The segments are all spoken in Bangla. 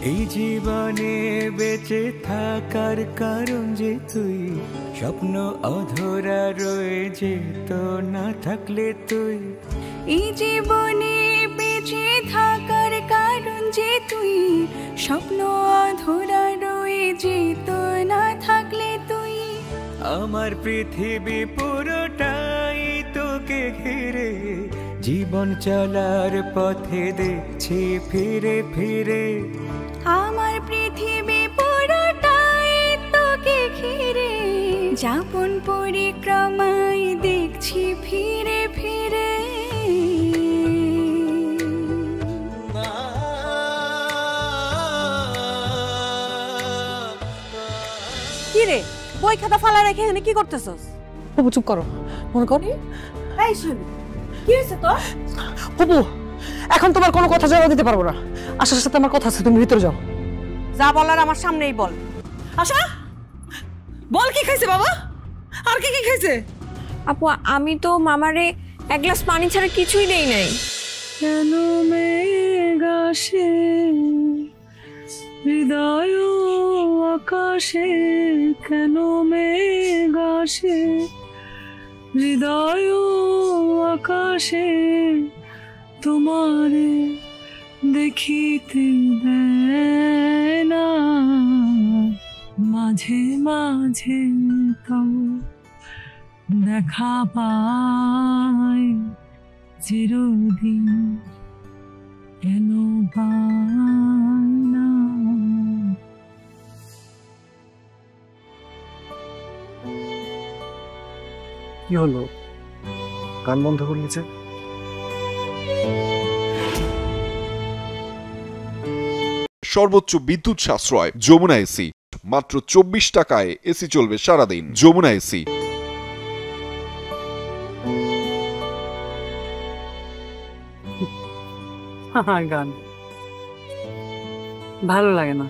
এই জীবনে বেঁচে থাকার কারণ যে তুই, স্বপ্ন অধরা রয়ে যেত না থাকলে তুই। এই জীবনে বেঁচে থাকার কারণ যে তুই, স্বপ্ন অধরা রয়ে যেত না থাকলে তুই। আমার পৃথিবী পুরোটাই তোকে ঘিরে, জীবন চলার পথে দেখছি ফিরে ফিরে। আমার পৃথিবী পুরোটাই তোকে ঘিরে, যাপন পরিক্রমায় দেখছি ফিরে ফিরে। কি রে, বই খাতা ফালা রেখে এখানে কি করতেছস? বাবু চুপ করো, মনে করি। এই শুনি, কি হয়েছে তোর? বাবু এখন তোমার কোনো কথা জবাব দিতে পারবো না। আশার সাথে আমার কথা আছে, তুমি ভিতরে যাও। যা বলার আমার সামনেই বল। আশা, বল কি খাইছে বাবা? আর কি কি খাইছে? আপু আমি তো মামারে এক গ্লাস পানি ছাড়া কিছুই দেই নাই। কেন মেঘ আসে হৃদয় আকাশে, কেন মেঘ আসে হৃদয় আকাশে, তোমারে দেখিতে দেয় না, মাঝে মাঝে তো দেখা পায় চিরদিন, কেন পায় না। কি হলো, গান বন্ধ করে নিয়েছে? সর্বোচ্চ বিদ্যুৎ সাশ্রয় যমুনা এসি, মাত্র 24 টাকায় এসি চলবে সারাদিন। যমুনা এসি। গান ভালো লাগে না।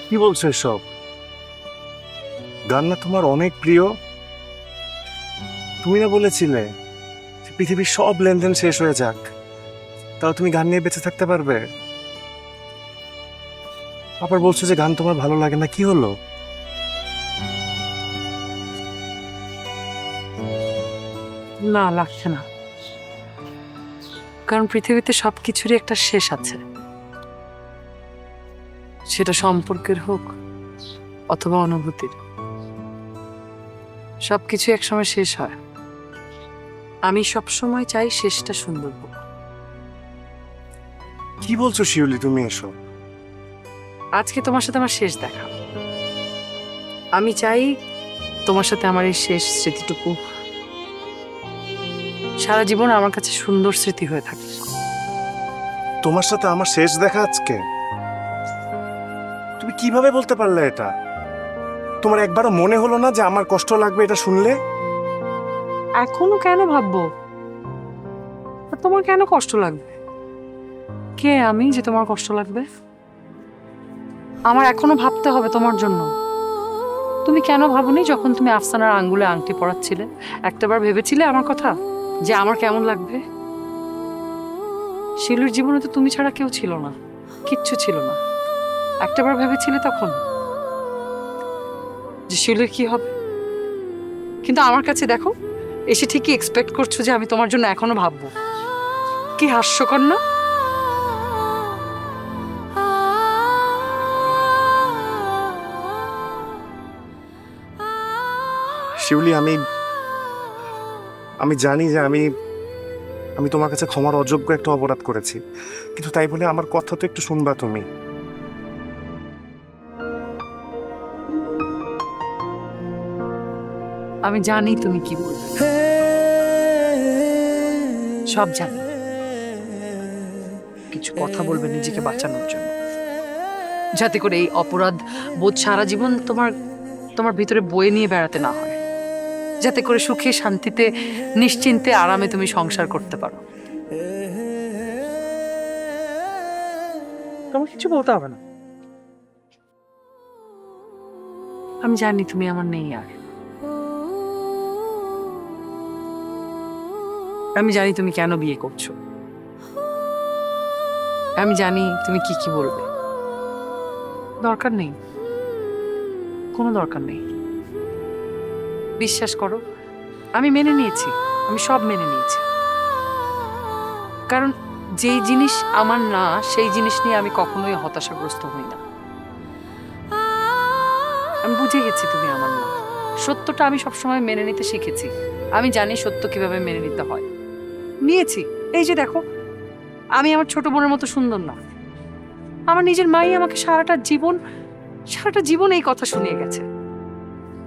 কি বলছো এসব? গান না তোমার অনেক প্রিয়? তুমি না বলেছিলে পৃথিবীর সব লেনদেন শেষ হয়ে যাক, তাও তুমি গান নিয়ে বেঁচে থাকতে পারবে? আবার বলছো যে গান তোমার ভালো লাগে না, কি হলো? না, লাগছে না। কারণ পৃথিবীতে সবকিছুরই একটা শেষ আছে, সেটা সম্পর্কের হোক অথবা অনুভূতির। সবকিছু একসময় শেষ হয়। আমি সবসময় চাই শেষটা সুন্দর হোক। কি বলছো শিউলি তুমি এসব? আজকে তোমার সাথে আমার শেষ দেখা। আমি চাই তোমার সাথে আমার এই শেষ স্মৃতিটুকু সারা জীবন আমার কাছে সুন্দর স্মৃতি হয়ে থাকে। তোমার সাথে আমার শেষ দেখা আজকে? তুমি কিভাবে বলতে পারলে এটা? তোমার একবারও মনে হলো না যে আমার কষ্ট লাগবে এটা শুনলে? এখনো কেন ভাববো? আর তোমার কেন কষ্ট লাগবে? কে আমি যে তোমার কষ্ট লাগবে? আমার এখনো ভাবতে হবে তোমার জন্য। তুমি কেন ভাবনি যখন তুমি আফসানার আঙ্গুলে আংটি পরাচ্ছিলে? একটাবার ভেবেছিলে আমার কথা, যে আমার কেমন লাগবে? শিলুর জীবনে তো তুমি ছাড়া কেউ ছিল না, কিচ্ছু ছিল না। একটাবার ভেবেছিলে তখন যে শিলুর কি হবে? কিন্তু আমার কাছে দেখো এসে ঠিকই এক্সপেক্ট করছো যে আমি তোমার জন্য এখনো ভাববো। কি হাস্যকর না? শিউলি, আমি জানি যে আমি তোমার কাছে ক্ষমার অযোগ্য একটা অপরাধ করেছি, কিন্তু তাই বলে আমার কথা তো একটু শুনবা তুমি। আমি জানি তুমি কি বলবে, সব জানি। কিছু কথা বলবে নিজেকে বাঁচানোর জন্য, যাতে করে এই অপরাধ বোধ সারা জীবন তোমার ভিতরে বয়ে নিয়ে বেড়াতে না হয়, যাতে করে সুখে শান্তিতে নিশ্চিন্তে আরামে তুমি সংসার করতে পারো। তোমার কিছু বলতে হবে না। আমি জানি তুমি আমার নেই আর। আমি জানি তুমি কেন বিয়ে করছো। আমি জানি তুমি কি কি বলবে। দরকার নেই, কোনো দরকার নেই। বিশ্বাস করো, আমি মেনে নিয়েছি, আমি সব মেনে নিয়েছি। কারণ যেই জিনিস আমার না, সেই জিনিস নিয়ে আমি কখনোই হতাশাগ্রস্ত হই না। আমি বুঝে গেছি তুমি আমার না। সত্যটা আমি সবসময় মেনে নিতে শিখেছি। আমি জানি সত্য কিভাবে মেনে নিতে হয়, নিয়েছি। এই যে দেখো, আমি আমার ছোট বোনের মতো সুন্দর না। আমার নিজের মাই আমাকে সারাটা জীবন এই কথা শুনিয়ে গেছে।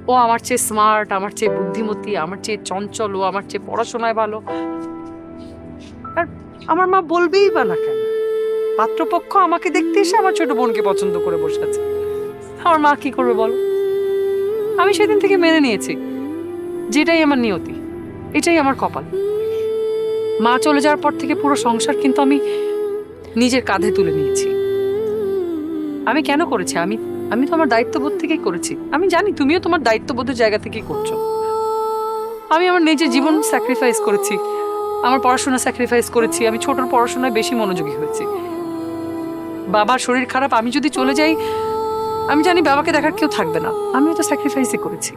ও আমার চেয়ে স্মার্ট, আমার চেয়ে বুদ্ধিমতী, আমার চেয়ে চঞ্চল, ও আমার চেয়ে পড়াশোনায় ভালো। আর আমার মা বলবেই বা না কেন? পাত্রপক্ষ আমাকে দেখতে এসে আমার ছোট বোনকে পছন্দ করে বসে আছে। আমার মা কি করবে বলো? আমি সেদিন থেকে মেনে নিয়েছি, যেটাই আমার নিয়তি, এটাই আমার কপাল। মা চলে যাওয়ার পর থেকে পুরো সংসার কিন্তু আমি নিজের কাঁধে তুলে নিয়েছি। আমি কেন করেছি? আমি তো আমার দায়িত্ববোধ থেকেই করেছি। আমি জানি তুমিও তোমার দায়িত্ববোধের জায়গা থেকেই করছো। আমি আমার নিজের জীবন স্যাক্রিফাইস করেছি, আমার পড়াশোনা স্যাক্রিফাইস করেছি। আমি ছোটর পড়াশোনায় বেশি মনোযোগী হয়েছি। বাবার শরীর খারাপ, আমি যদি চলে যাই, আমি জানি বাবাকে দেখার কেউ থাকবে না। আমিও তো স্যাক্রিফাইসই করেছি।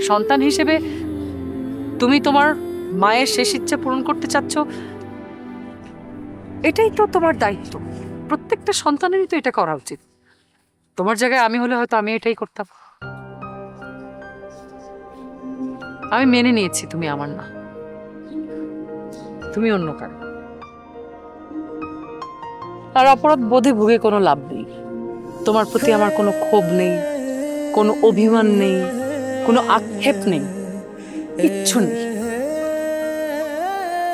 সন্তান হিসেবে তুমি তোমার মায়ের শেষ ইচ্ছা পূরণ করতে চাচ্ছ, এটাই তো তোমার দায়িত্ব। প্রত্যেকটা সন্তানেরই তো এটা করা উচিত। তোমার জায়গায় আমি হলে হয়তো আমি এটাই করতাম। আমি মেনে নিয়েছি তুমি আমার না, তুমি অন্য কারো। আর অপরাধ বোধে ভুগে কোনো লাভ নেই। তোমার প্রতি আমার কোনো ক্ষোভ নেই, কোনো অভিমান নেই, কোনো আক্ষেপ নেই, কিচ্ছু নেই।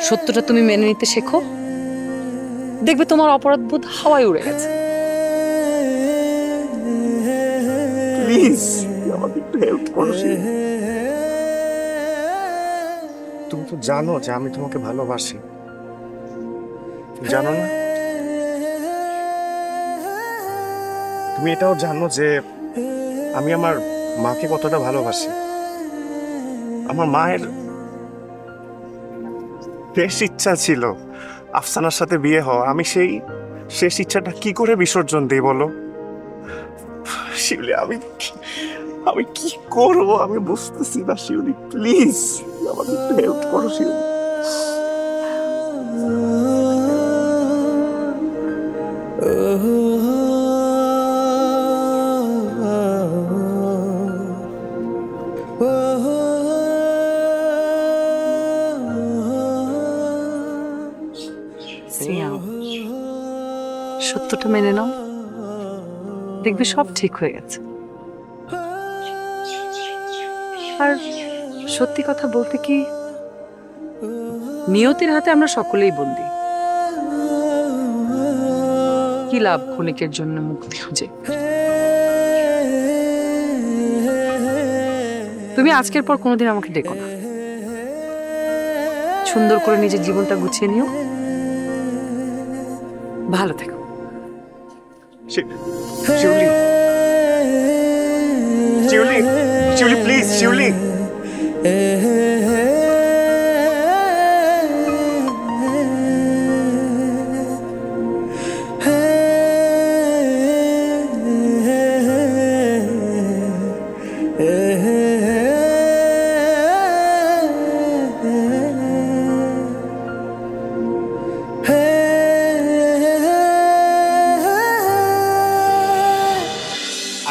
সত্যটা তুমি মেনে নিতে শেখো, দেখবে তোমার অপরাধ বোধ হাওয়ায় উড়ে গেছে। প্লিজ আমাকে একটু হেল্প করো। তুমি তো জানো যে আমি তোমাকে ভালোবাসি, জানো না? তুমি এটাও জানো যে আমি আমার মাকে কতটা ভালোবাসি। আমার মায়ের শেষ ইচ্ছা ছিল আফসানার সাথে বিয়ে হওয়া। আমি সেই শেষ ইচ্ছাটা কি করে বিসর্জন দিই বলো শিউলি? আমি কি করবো আমি বুঝতেছি না শিউলি। প্লিজ আমাকে একটু হেল্প করো শিউলি। সত্যটা মেনে নাও, দেখবে সব ঠিক হয়ে গেছে। আর সত্যি কথা বলতে কি, নিয়তির হাতে আমরা সকলেই বন্দী। কি লাভ ক্ষণিকের জন্য মুক্তি খুঁজে? তুমি আজকের পর কোনোদিন আমাকে ডেকো না। সুন্দর করে নিজের জীবনটা গুছিয়ে নিও, ভালো থেকো। শিউলি, শিউলি, শিউলি প্লিজ, শিউলি।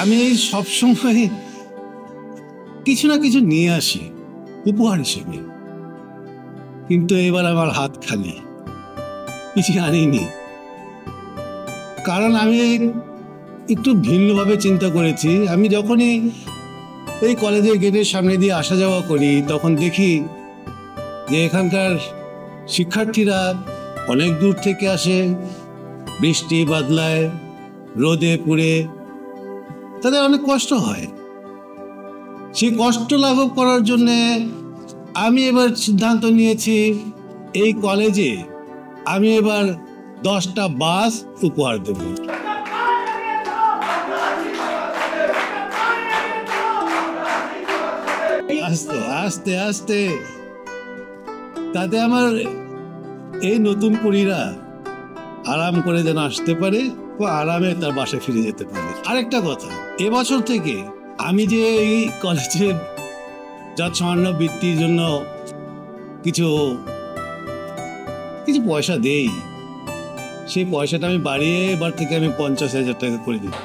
আমি সবসময় কিছু না কিছু নিয়ে আসি উপহার হিসেবে, কিন্তু এবার আমার হাত খালি, কিছু আনিনি। কারণ আমি একটু ভিন্নভাবে চিন্তা করেছি। আমি যখনই এই কলেজের গেটের সামনে দিয়ে আসা যাওয়া করি, তখন দেখি যে এখানকার শিক্ষার্থীরা অনেক দূর থেকে আসে, বৃষ্টি বাদলায়, রোদে পুড়ে, তাদের অনেক কষ্ট হয়। সেই কষ্ট লাঘব করার জন্যে আমি এবার সিদ্ধান্ত নিয়েছি, এই কলেজে আমি এবার 10টা বাস উপহার দেব। আস্তে আস্তে আস্তে, তাতে আমার এই নতুন পরীরা আরাম করে যেন আসতে পারে ও আরামে তার বাসায় ফিরে যেতে পারে। আরেকটা কথা, এবছর থেকে আমি যে এই কলেজের যৎসামান্য বৃত্তির জন্য কিছু পয়সা দেই, সেই পয়সাটা আমি বাড়িয়ে এবার থেকে আমি 50,000 টাকা করে দিই।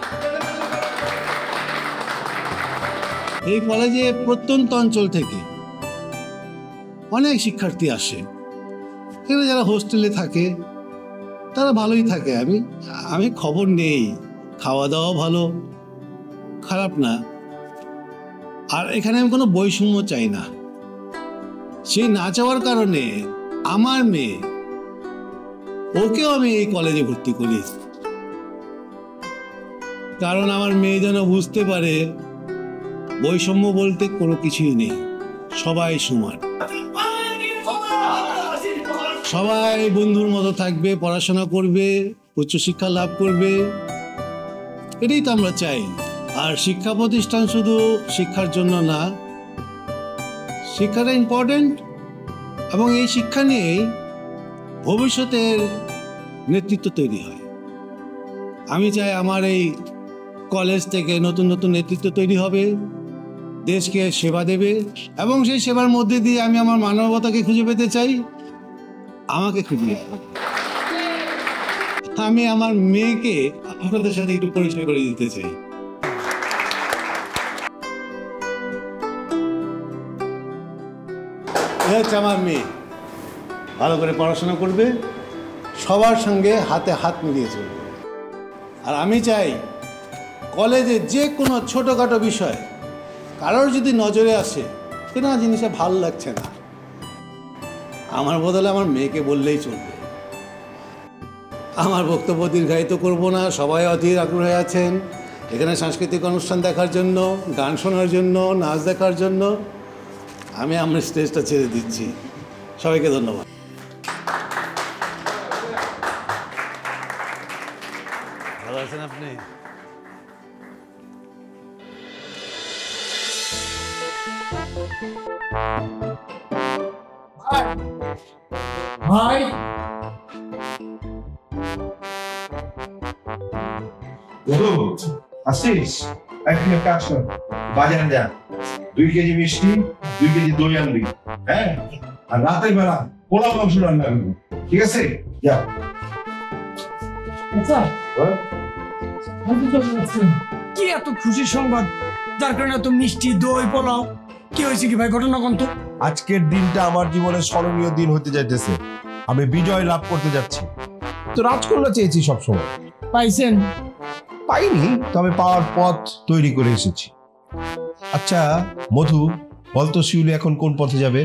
এই কলেজে প্রত্যন্ত অঞ্চল থেকে অনেক শিক্ষার্থী আসে, এখানে যারা হোস্টেলে থাকে তারা ভালোই থাকে, আমি খবর নেই, খাওয়া দাওয়া ভালো, খারাপ না। আর এখানে আমি কোনো বৈষম্য চাই না। সেই না চাওয়ার কারণে আমার মেয়ে, ওকেও আমি এই কলেজে ভর্তি করি, কারণ আমার মেয়ে যেন বুঝতে পারে বৈষম্য বলতে কোনো কিছুই নেই, সবাই সমান, সবাই বন্ধুর মতো থাকবে, পড়াশোনা করবে, উচ্চশিক্ষা লাভ করবে, এটাই তো আমরা চাই। আর শিক্ষা প্রতিষ্ঠান শুধু শিক্ষার জন্য না, শিক্ষাটা ইম্পর্টেন্ট, এবং এই শিক্ষা নিয়েই ভবিষ্যতের নেতৃত্ব তৈরি হয়। আমি চাই আমার এই কলেজ থেকে নতুন নতুন নেতৃত্ব তৈরি হবে, দেশকে সেবা দেবে, এবং সেই সেবার মধ্যে দিয়ে আমি আমার মানবতাকে খুঁজে পেতে চাই, আমাকে খুঁজে। আমি আমার মেয়েকে আপনাদের সাথে একটু পরিচয় করে দিতে চাই। আমার মেয়ে ভালো করে পড়াশোনা করবে, সবার সঙ্গে হাতে হাত মিলিয়ে চলবে। আর আমি চাই কলেজে যে কোনো ছোটোখাটো বিষয় কারোর যদি নজরে আসে যে না জিনিসটা ভালো লাগছে না, আমার বদলে আমার মেয়েকে বললেই চলবে। আমার বক্তব্য দীর্ঘায়িত করব না, সবাই অধীর আগ্রহে আছেন এখানে সাংস্কৃতিক অনুষ্ঠান দেখার জন্য, গান শোনার জন্য, নাচ দেখার জন্য। আমি আমার স্টেজটা ছেড়ে দিচ্ছি। সবাইকে ধন্যবাদ। ভালো আছেন আপনি? ভাই আসিস, একদিনের কাজ কর, বাজারে যা, 2 কেজি মিষ্টি, 2 কেজি দই আনবি, হ্যাঁ? আর রাতের বেলা পোলাও মাংস রান্না করবি, ঠিক আছে? যা। কি এত খুশির সংবাদ, যার কারণে এত মিষ্টি, দই, পোলাও? কি হয়েছে কি ভাই, ঘটনা কোন তো? আজকের দিনটা আমার জীবনের স্মরণীয় দিন হতে যাইতেছে। আমি বিজয় লাভ করতে যাচ্ছি। তো রাজকন্যা চেয়েছি সবসময়, পাইছেন? পাইনি, তবে পাওয়ার পথ তৈরি করে এসেছি। আচ্ছা মধু, বলতো শিউলি এখন কোন পথে যাবে?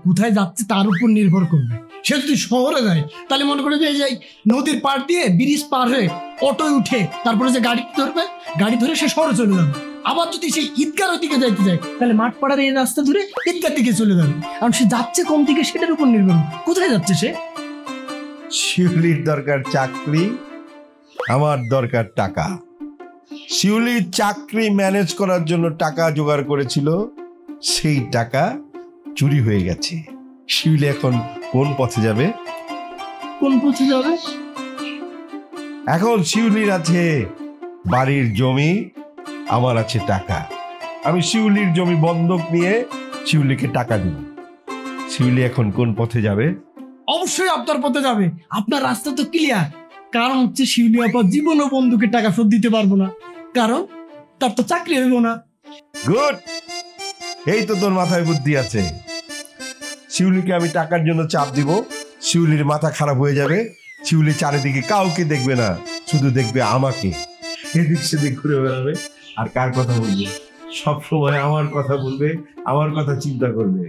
কোথায় যাচ্ছে তার উপর নির্ভর করবে। সে যদি শহরে যায় তাহলে মনে করে যে নদীর পার দিয়ে ব্রিজ পার হয়ে অটোয় উঠে তারপরে যে গাড়ি ধরবে, গাড়ি ধরে সে শহরে চলে যাবে। আবার যদি সেই ঈদগার দিকে যাইতে যায় তাহলে মাঠ পাড়ার এই রাস্তা ধরে ঈদগার দিকে চলে যাবে। কারণ সে যাচ্ছে কোন দিকে সেটার উপর নির্ভর। কোথায় যাচ্ছে সে? শিউলির দরকার চাকরি, আমার দরকার টাকা। শিউলি চাকরি ম্যানেজ করার জন্য টাকা জোগাড় করেছিল, সেই টাকা চুরি হয়ে গেছে। শিউলি এখন কোন পথে যাবে? কোন পথে যাবে? এখন শিউলির আছে বাড়ির জমি, আমার আছে টাকা। আমি শিউলির জমি বন্ধক নিয়ে শিউলিকে টাকা দিব। শিউলি এখন কোন পথে যাবে? অবশ্যই আপনার পথে যাবে। আপনার রাস্তা তো ক্লিয়ার। কারণ হচ্ছে শিউলি আপা জীবন ও বন্ধুকে টাকা শোধ দিতে পারবো না, কারণ তার তো চাকরি হইব না। গুড, এই তো তোর মাথায় বুদ্ধি আছে। শিউলিকে আমি টাকার জন্য চাপ দিব, শিউলির মাথা খারাপ হয়ে যাবে। শিউলি চারিদিকে কাউকে দেখবে না, শুধু দেখবে আমাকে। এদিক সেদিক ঘুরে বেড়াবে আর কার কথা বলবে? সব সময় আমার কথা বলবে, আমার কথা চিন্তা করবে।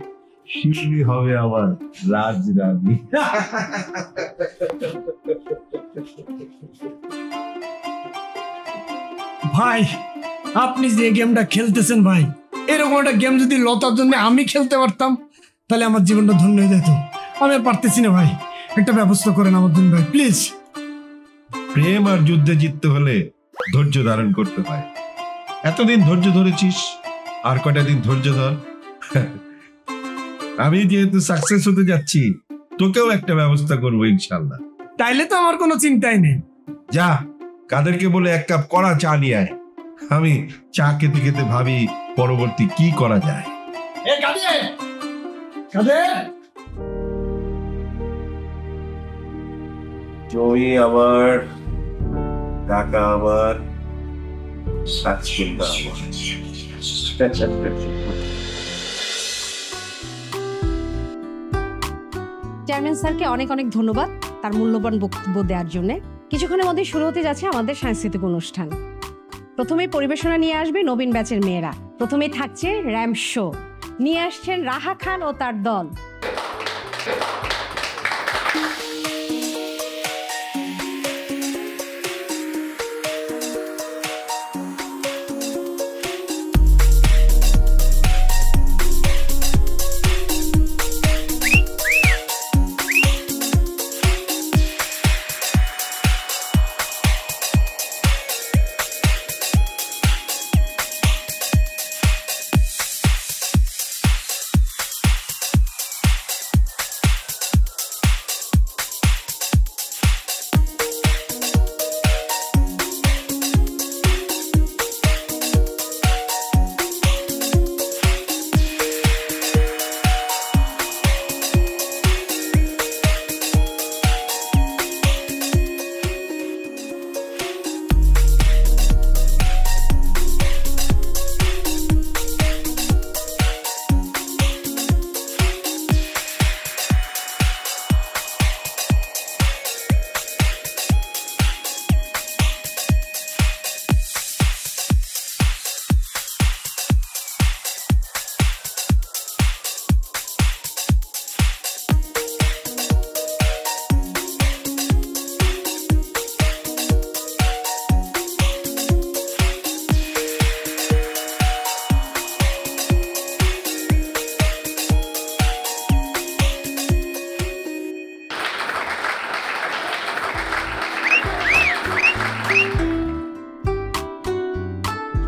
শিউলি হবে আমার রাজরানী। ভাই আপনি যে গেমটা খেলতেছেন ভাই, এরকম একটা গেম যদি লতার জন্য আমি খেলতে পারতাম তাহলে আমার জীবনটা ধন্য হয়ে যেত। আমি আর পারতেছি না ভাই, একটা ব্যবস্থা করেন আমার জন্য ভাই, প্লিজ। প্রেম আর যুদ্ধে জিততে হলে ধৈর্য ধারণ করতে হয়। এতদিন ধৈর্য ধরেছিস, আর কটা দিন ধৈর্য ধর। আমি যেহেতু সাকসেস হতে যাচ্ছি, তোকেও একটা ব্যবস্থা করবো ইনশাল্লাহ। তাইলে তো আমার কোনো চিন্তাই নেই। যা কাদেরকে বলে এক কাপ কড়া চা নিয়ে আয়। আমি চা খেতে খেতে ভাবি পরবর্তী কি করা যায়। এ কাদের, কাদের, জমি আমার, টাকা আমার, সাতক্ষীরা আমার। চেয়ারম্যান স্যারকে অনেক অনেক ধন্যবাদ তার মূল্যবান বক্তব্য দেওয়ার জন্য। কিছুক্ষণের মধ্যে শুরু হতে যাচ্ছে আমাদের সাংস্কৃতিক অনুষ্ঠান। প্রথমেই পরিবেশনা নিয়ে আসবে নবীন ব্যাচের মেয়েরা। প্রথমেই থাকছে র্যাম্প শো, নিয়ে আসছেন রাহা খান ও তার দল।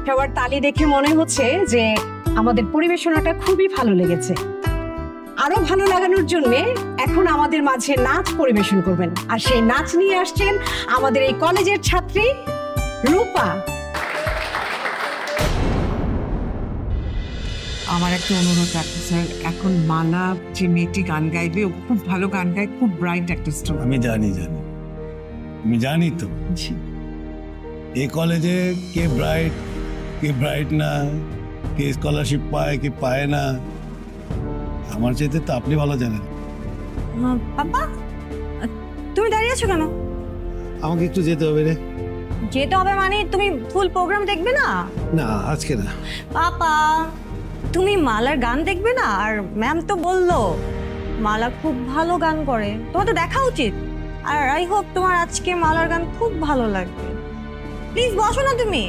সবার তালি দেখে মনে হচ্ছে যে আমাদের পরিবেশনাটা খুবই ভালো লেগেছে। আরো ভালো লাগানোর জন্য এখন আমাদের মাঝে নাচ পরিবেশন করবেন, আর সেই নাচ নিয়ে আসছেন আমাদের এই কলেজের ছাত্রী রূপা। আমার একটা অনুরোধ রাখতে স্যার, এখন মালা যে মেয়েটি গান গাইবে ও খুব ভালো গান গায়, খুব ব্রাইট একটা স্টুডেন্ট। আমি জানি তো এই কলেজে কে ব্রাইট না, কে স্কলারশিপ পায় কে পায় না, আমার চাইতে তো আপনি ভালো জানেন। পাপা তুমি দাঁড়িয়ে আছো কেন? আমাকে একটু যেতে হবে রে। যেতে হবে মানে তুমি ফুল প্রোগ্রাম দেখবে না? না আজকে না। পাপা তুমি মালার গান দেখবে না? আর ম্যাম তো বললো মালা খুব ভালো গান করে, তোমার তো দেখা উচিত। আর আই হোপ তোমার আজকে মালার গান খুব ভালো লাগবে। প্লিজ বসো না তুমি।